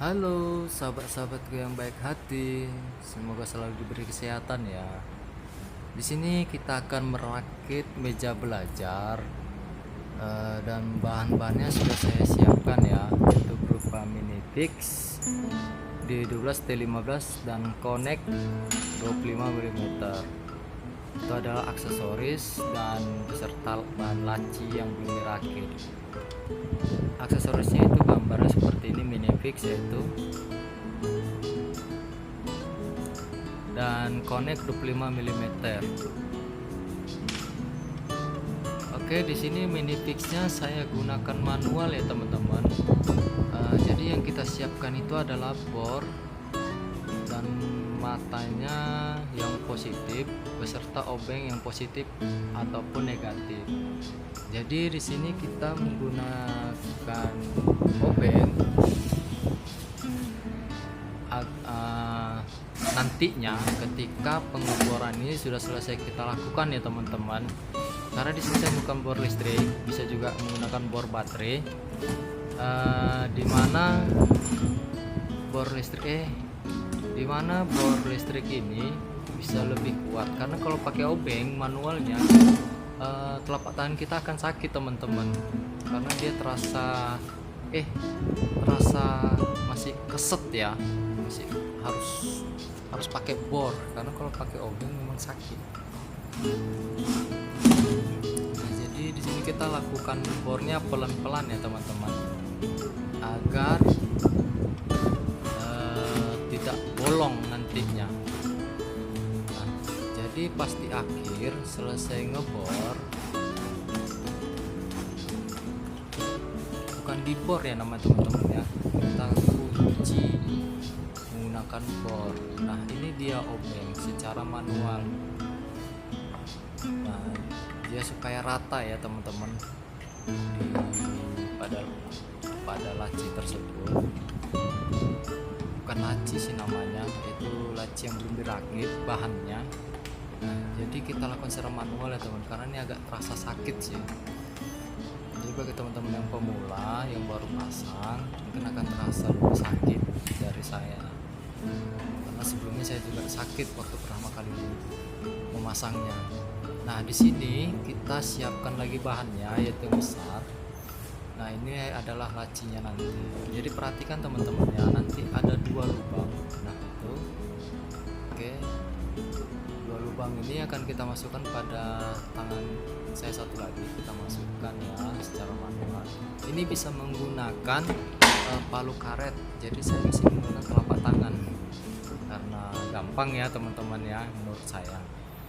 Halo sahabat-sahabatku yang baik hati, semoga selalu diberi kesehatan ya. Di sini kita akan merakit meja belajar dan bahan-bahannya sudah saya siapkan ya, yaitu berupa minifix D12T15 dan connect 25 mm. Itu adalah aksesoris dan beserta bahan laci yang belum dirakit. Aksesorisnya itu gambarnya seperti ini, minifix yaitu, dan connect 25 mm. Oke, di sini minifixnya saya gunakan manual ya teman-teman. Jadi yang kita siapkan itu adalah bor dan matanya yang positif beserta obeng yang positif ataupun negatif. Jadi di sini kita menggunakan obeng nantinya ketika pengeboran ini sudah selesai kita lakukan ya teman-teman. Karena di sini saya bukan bor listrik, bisa juga menggunakan bor baterai. Dimana bor listrik ini bisa lebih kuat, karena kalau pakai obeng manualnya telapak tangan kita akan sakit teman-teman, karena dia terasa masih keset ya, masih harus pakai bor, karena kalau pakai obeng memang sakit. Nah, jadi di sini kita lakukan bornya pelan-pelan ya teman-teman, agar tidak bolong nantinya. Nah, jadi pas di akhir selesai ngebor, bukan dibor ya nama teman-teman ya, kita kunci menggunakan bor. Nah, ini dia obeng secara manual. Nah, dia supaya rata ya teman-teman pada laci tersebut. Bukan laci sih namanya, itu laci yang belum dirakit bahannya. Nah, jadi kita lakukan secara manual ya teman, karena ini agak terasa sakit sih. Jadi bagi teman-teman yang pemula yang baru pasang, mungkin akan terasa lebih sakit dari saya, karena sebelumnya saya juga sakit waktu pertama kali memasangnya. Nah, di sini kita siapkan lagi bahannya, yaitu besar. Nah, ini adalah lacinya nanti. Jadi perhatikan teman-teman ya, nanti ada 2 lubang. Nah, itu oke, 2 lubang ini akan kita masukkan pada tangan saya satu lagi, kita masukkan ya secara manual. Ini bisa menggunakan palu karet, jadi saya di sini menggunakan telapak tangan karena gampang ya teman-teman ya, menurut saya.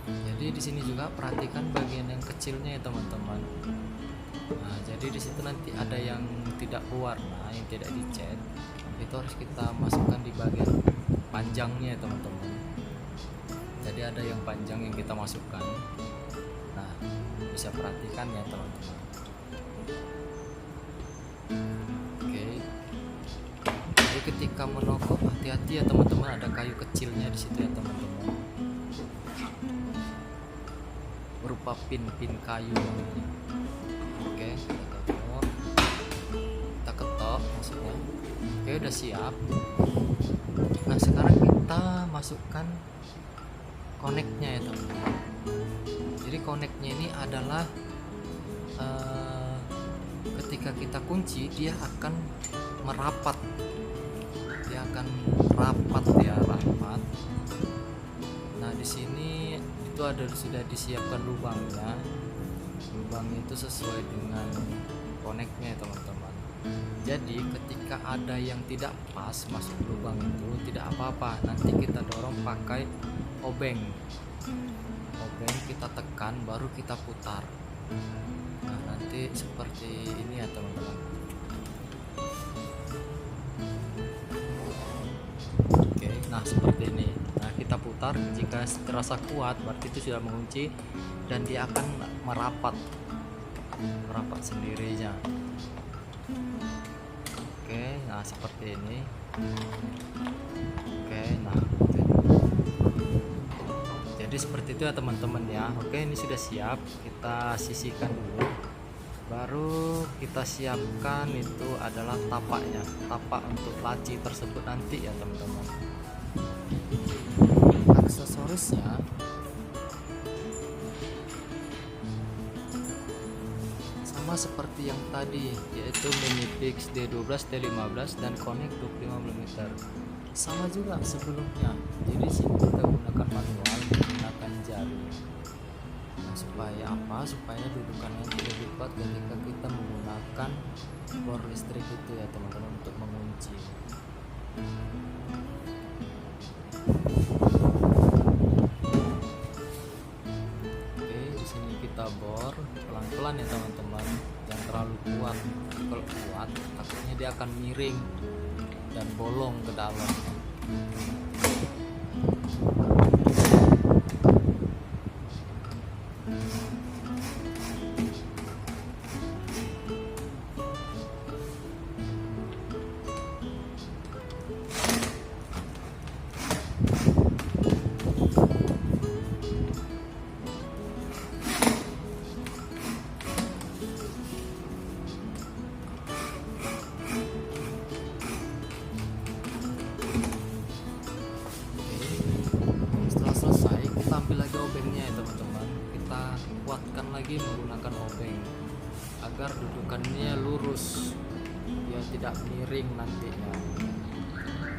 Jadi di sini juga perhatikan bagian yang kecilnya ya teman-teman. Nah, jadi di situ nanti ada yang tidak berwarna, yang tidak dicat, itu harus kita masukkan di bagian panjangnya ya teman-teman. Jadi ada yang panjang yang kita masukkan. Nah, bisa perhatikan ya teman-teman. Oke. Jadi ketika menokok hati-hati ya teman-teman, ada kayu kecilnya di situ ya teman-teman, berupa pin-pin kayu. Oke, kita ketok maksudnya. Oke, udah siap. Nah, sekarang kita masukkan koneknya ya teman-teman. Jadi koneknya ini adalah ketika kita kunci dia akan merapat, rapat. Nah, di sini itu sudah disiapkan lubangnya. Lubangnya itu sesuai dengan koneknya ya teman-teman. Jadi ketika ada yang tidak pas masuk lubang itu tidak apa-apa, nanti kita dorong pakai obeng, kita tekan baru kita putar. Nah, nanti seperti ini ya teman-teman. Oke, nah seperti ini. Nah, kita putar, jika terasa kuat berarti itu sudah mengunci dan dia akan merapat sendirinya. Oke, nah seperti ini. Oke, nah jadi seperti itu ya teman-teman ya. Oke, ini sudah siap, kita sisihkan dulu. Baru kita siapkan itu adalah tapaknya, tapak untuk laci tersebut nanti ya teman-teman. Aksesorisnya sama seperti yang tadi, yaitu Minifix D12, D15 dan Connect 25 mm. Sama juga sebelumnya. Jadi sini kita gunakan manual, menggunakan jari. Nah, supaya apa? Supaya dudukannya lebih kuat ketika kita menggunakan bor listrik itu ya teman-teman, untuk mengunci. Oke, di sini kita bor pelan-pelan ya teman-teman, jangan terlalu kuat. Kalau kuat takutnya dia akan miring dan bolong ke dalam. Setelah selesai, kita ambil lagi obengnya ya teman-teman. Kita kuatkan lagi menggunakan obeng agar dudukannya lurus, dia tidak miring nantinya.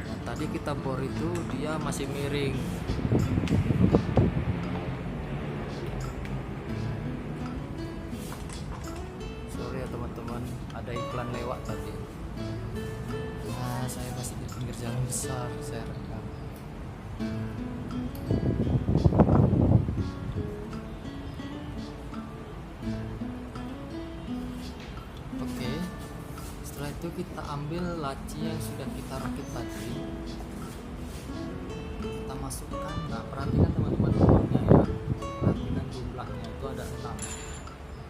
Yang tadi kita bor itu dia masih miring. Sorry ya teman-teman, ada iklan lewat tadi. Nah, saya masih di pinggir jalan besar, saya rekam. Oke, setelah itu kita ambil laci yang sudah kita rakit tadi, kita masukkan. Nah, perhatikan teman-teman jumlahnya ya, perhatikan jumlahnya itu ada 6.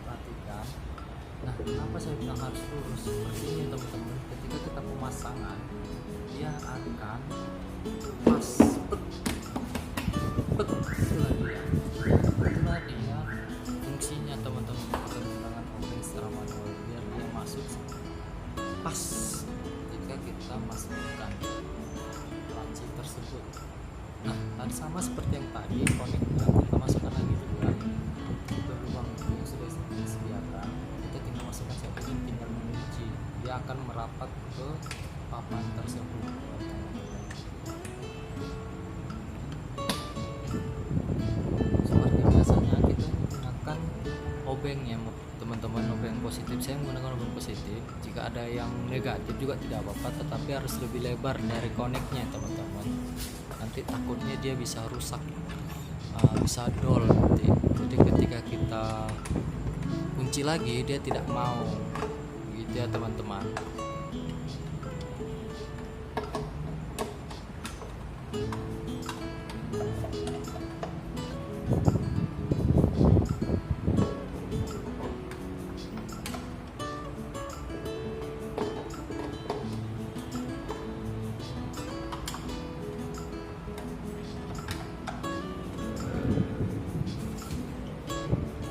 Perhatikan. Nah, kenapa saya bilang harus lurus seperti ini teman-teman? Ketika kita pemasangan, dia akan pas, itulah dia fungsinya teman-teman. Kita menggunakan obeng secara manual biar dia masuk pas jika kita masukkan laci tersebut. Nah, dan sama seperti yang tadi, koneknya kita masukkan lagi juga ke lubang yang sudah disediakan. Kita tinggal masukkan saja dan tinggal mengunci, dia akan merapat ke papan tersebut. Seperti biasanya kita menggunakan obeng ya teman-teman, obeng positif. Saya menggunakan obeng positif. Jika ada yang negatif juga tidak apa-apa, tetapi harus lebih lebar dari koneknya teman-teman. Nanti takutnya dia bisa rusak, bisa dol nanti. Jadi ketika kita kunci lagi dia tidak mau, gitu ya teman-teman.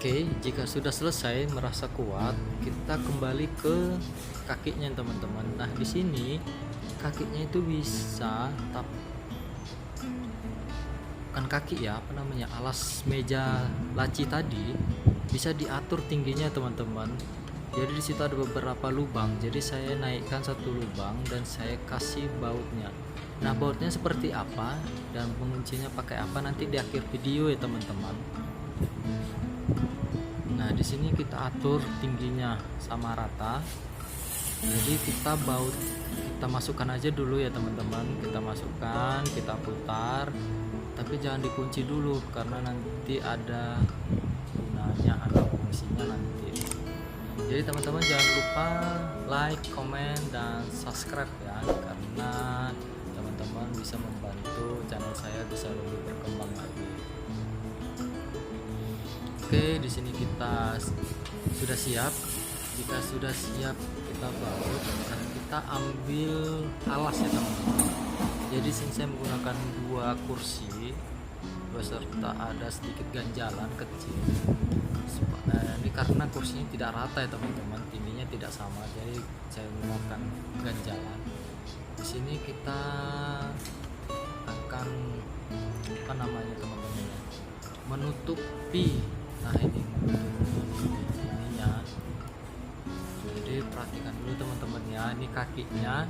Oke, jika sudah selesai merasa kuat, kita kembali ke kakinya teman-teman. Nah, di sini kakinya itu bisa bukan kaki ya, apa namanya, alas meja laci tadi bisa diatur tingginya teman-teman. Jadi di situ ada beberapa lubang. Jadi saya naikkan satu lubang dan saya kasih bautnya. Nah, bautnya seperti apa dan penguncinya pakai apa nanti di akhir video ya teman-teman. Nah, di sini kita atur tingginya sama rata. Jadi kita masukkan aja dulu ya teman-teman. Kita masukkan, kita putar, tapi jangan dikunci dulu karena nanti ada gunanya, ada fungsinya nanti. Jadi teman-teman jangan lupa like, comment, dan subscribe ya, karena teman-teman bisa membantu channel saya bisa lebih berkembang lagi. Oke, di sini kita sudah siap. Jika sudah siap, kita baut. Nah, kita ambil alas ya teman-teman. Jadi sini saya menggunakan 2 kursi beserta ada sedikit ganjalan kecil. Ini karena kursinya tidak rata ya teman-teman, tingginya tidak sama, jadi saya menggunakan ganjalan. Di sini kita akan apa namanya teman-teman ya, menutupi. Nah ini menutupi ininya. Jadi perhatikan dulu teman-teman ya, ini kakinya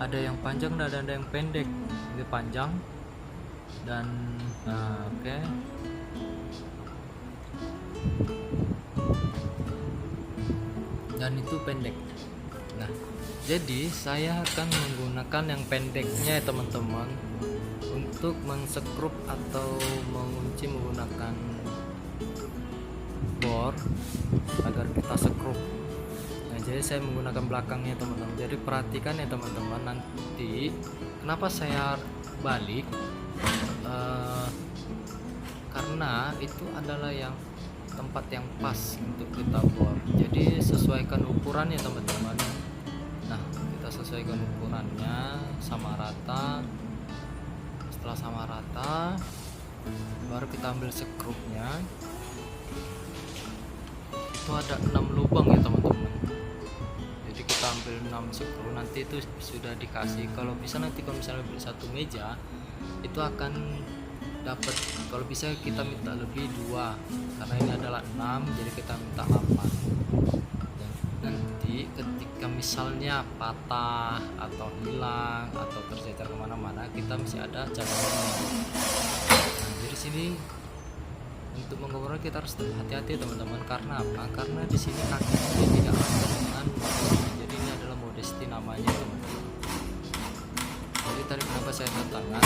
ada yang panjang dan ada yang pendek. Ini panjang dan oke. Dan itu pendek. Nah, jadi saya akan menggunakan yang pendeknya ya teman-teman, untuk mensekrup atau mengunci menggunakan bor agar kita sekrup. Nah, jadi saya menggunakan belakangnya teman-teman. Jadi perhatikan ya teman-teman, nanti kenapa saya balik, karena itu adalah yang tempat yang pas untuk kita bor. Jadi sesuaikan ukurannya teman-teman. Nah, kita sesuaikan ukurannya sama rata. Setelah sama rata, baru kita ambil sekrupnya. Itu ada 6 lubang ya teman-teman. Jadi kita ambil 6 sekrup, nanti itu sudah dikasih. Kalau bisa nanti kalau misalnya beli satu meja, itu akan dapat, kalau bisa kita minta lebih 2, karena ini adalah 6, jadi kita minta 8. Dan nanti ketika misalnya patah atau hilang atau tercecer kemana-mana, kita masih ada cadangannya. Nah, jadi sini untuk mengoper kita harus hati-hati teman-teman. Karena apa? Karena di sini kakinya tidak ada dengan modesty. Jadi ini adalah modesty namanya teman-teman. Jadi tadi kenapa saya tangan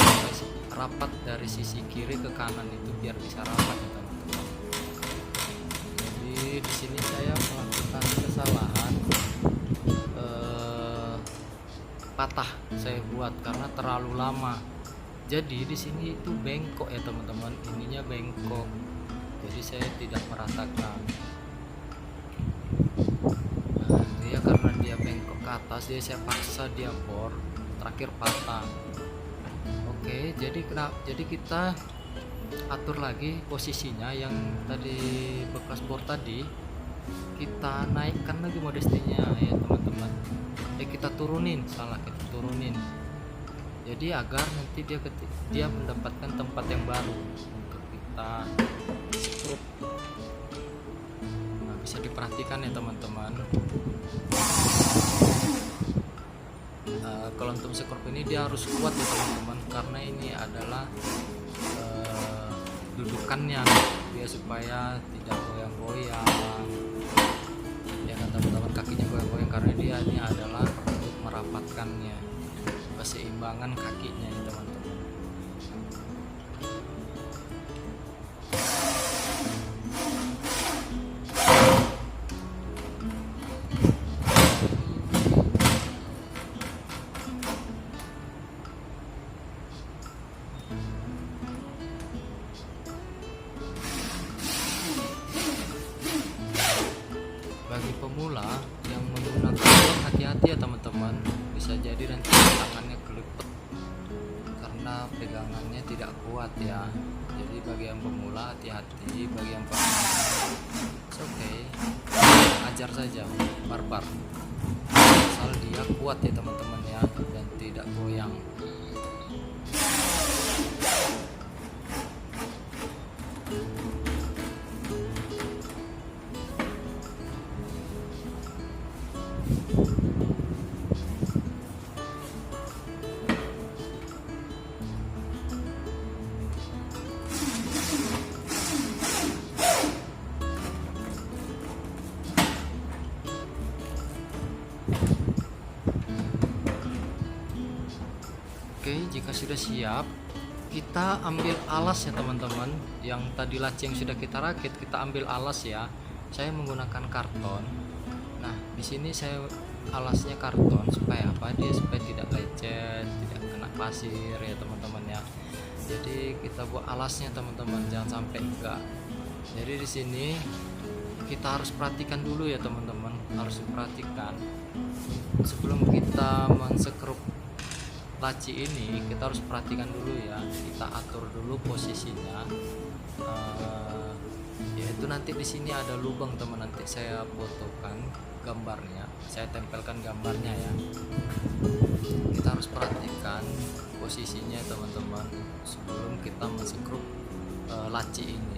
rapat dari sisi kiri ke kanan itu biar bisa rapat ya teman-teman. Jadi di sini saya melakukan kesalahan, patah saya buat karena terlalu lama. Jadi di sini itu bengkok ya teman-teman, ininya bengkok. Jadi saya tidak meratakan. Nah, dia karena dia bengkok ke atas, jadi saya paksa dia bor, terakhir patah. Oke, jadi kita atur lagi posisinya yang tadi bekas bor tadi, kita naikkan lagi modestinya ya teman-teman. Kita turunin, kita turunin. Jadi agar nanti dia mendapatkan tempat yang baru untuk kita sekrup. Nah, bisa diperhatikan ya teman-teman. Kalau untuk sekrup ini dia harus kuat ya teman-teman, karena ini adalah dudukannya dia supaya tidak goyang-goyang ya kan teman-teman, kakinya goyang-goyang karena dia ini adalah untuk merapatkannya, keseimbangan kakinya ya teman-teman. Bagi pemula yang menggunakan hati-hati ya teman-teman, bisa jadi nanti tangannya kelipet karena pegangannya tidak kuat ya. Jadi bagi yang pemula hati-hati, bagi yang pemula oke, ajar saja barbar asal dia kuat ya teman-teman ya, dan tidak goyang. Oke, jika sudah siap, kita ambil alas ya teman-teman. Yang tadi laci yang sudah kita rakit, kita ambil alas ya. Saya menggunakan karton. Nah, di sini saya alasnya karton supaya apa? Dia supaya tidak lecet, tidak kena pasir ya teman-teman ya. Jadi kita buat alasnya teman-teman, jangan sampai enggak. Jadi di sini kita harus perhatikan dulu ya teman-teman, harus perhatikan sebelum kita mensekrup laci ini. Kita harus perhatikan dulu ya, kita atur dulu posisinya ya Itu nanti di sini ada lubang teman, nanti saya fotokan gambarnya, saya tempelkan gambarnya ya. Kita harus perhatikan posisinya teman-teman sebelum kita mensekrup laci ini.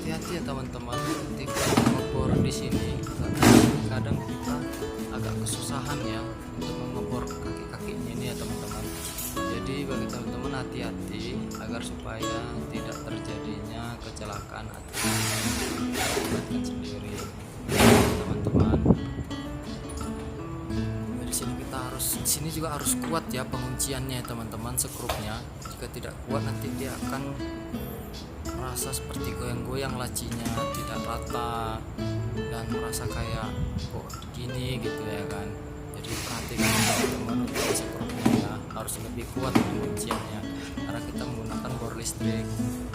Hati-hati ya teman-teman ketika mengebor di sini, kadang kita agak kesusahan ya untuk mengebor kaki-kakinya ini ya teman-teman. Jadi bagi teman-teman hati-hati agar supaya tidak terjadinya kecelakaan atau akibatkan sendiri teman-teman. Di sini juga harus kuat ya pengunciannya teman-teman, sekrupnya. Jika tidak kuat nanti dia akan merasa seperti goyang-goyang lacinya, tidak rata dan merasa kayak kok gini gitu ya kan. Jadi perhatikan teman-teman untuk sekrupnya ya, harus lebih kuat pengunciannya karena kita menggunakan bor listrik.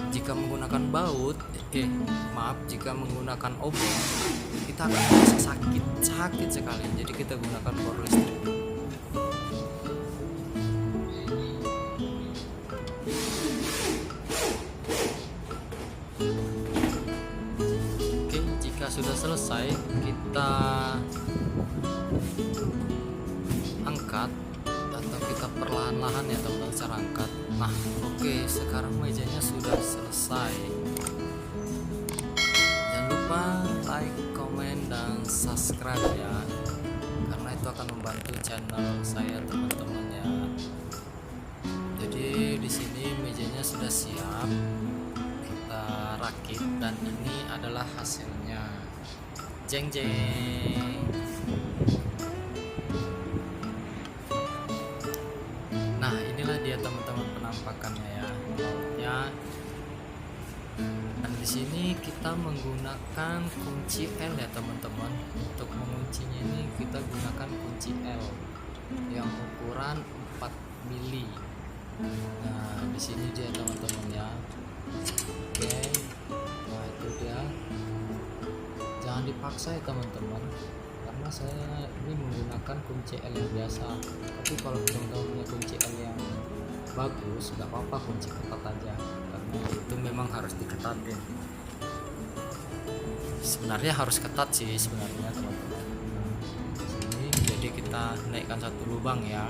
Jika menggunakan baut, jika menggunakan obeng kita akan merasa sakit sekali. Jadi kita gunakan bor listrik. Sudah selesai, kita angkat atau kita perlahan-lahan ya teman-teman cara angkat. Nah oke, sekarang mejanya sudah selesai. Jangan lupa like, comment, dan subscribe ya, karena itu akan membantu channel saya teman-teman ya. Jadi di sini mejanya sudah siap, kita rakit dan ini adalah hasilnya. Jeng jeng. Nah inilah dia teman-teman penampakannya ya. Dan di sini kita menggunakan kunci L ya teman-teman. Untuk menguncinya ini kita gunakan kunci L yang ukuran 4 mili. Nah di sini dia teman-teman ya. Oke, nah itu dia. Jangan dipaksa ya teman-teman, karena saya ini menggunakan kunci L yang biasa. Tapi kalau teman-teman punya kunci L yang bagus, nggak apa-apa kunci ketat aja, karena itu memang harus diketatin. Sebenarnya harus ketat sih sebenarnya teman-teman. Di sini jadi kita naikkan satu lubang ya.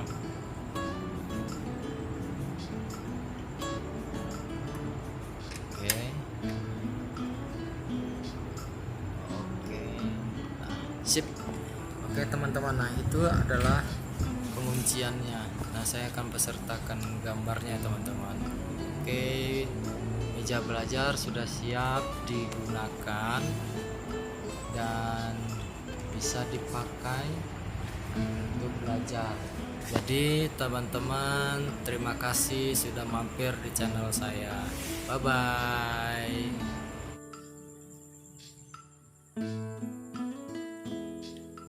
Sip. Oke teman-teman, nah itu adalah pengunciannya. Nah saya akan besertakan gambarnya teman-teman. Oke, meja belajar sudah siap digunakan dan bisa dipakai untuk belajar. Jadi teman-teman terima kasih sudah mampir di channel saya. Bye bye.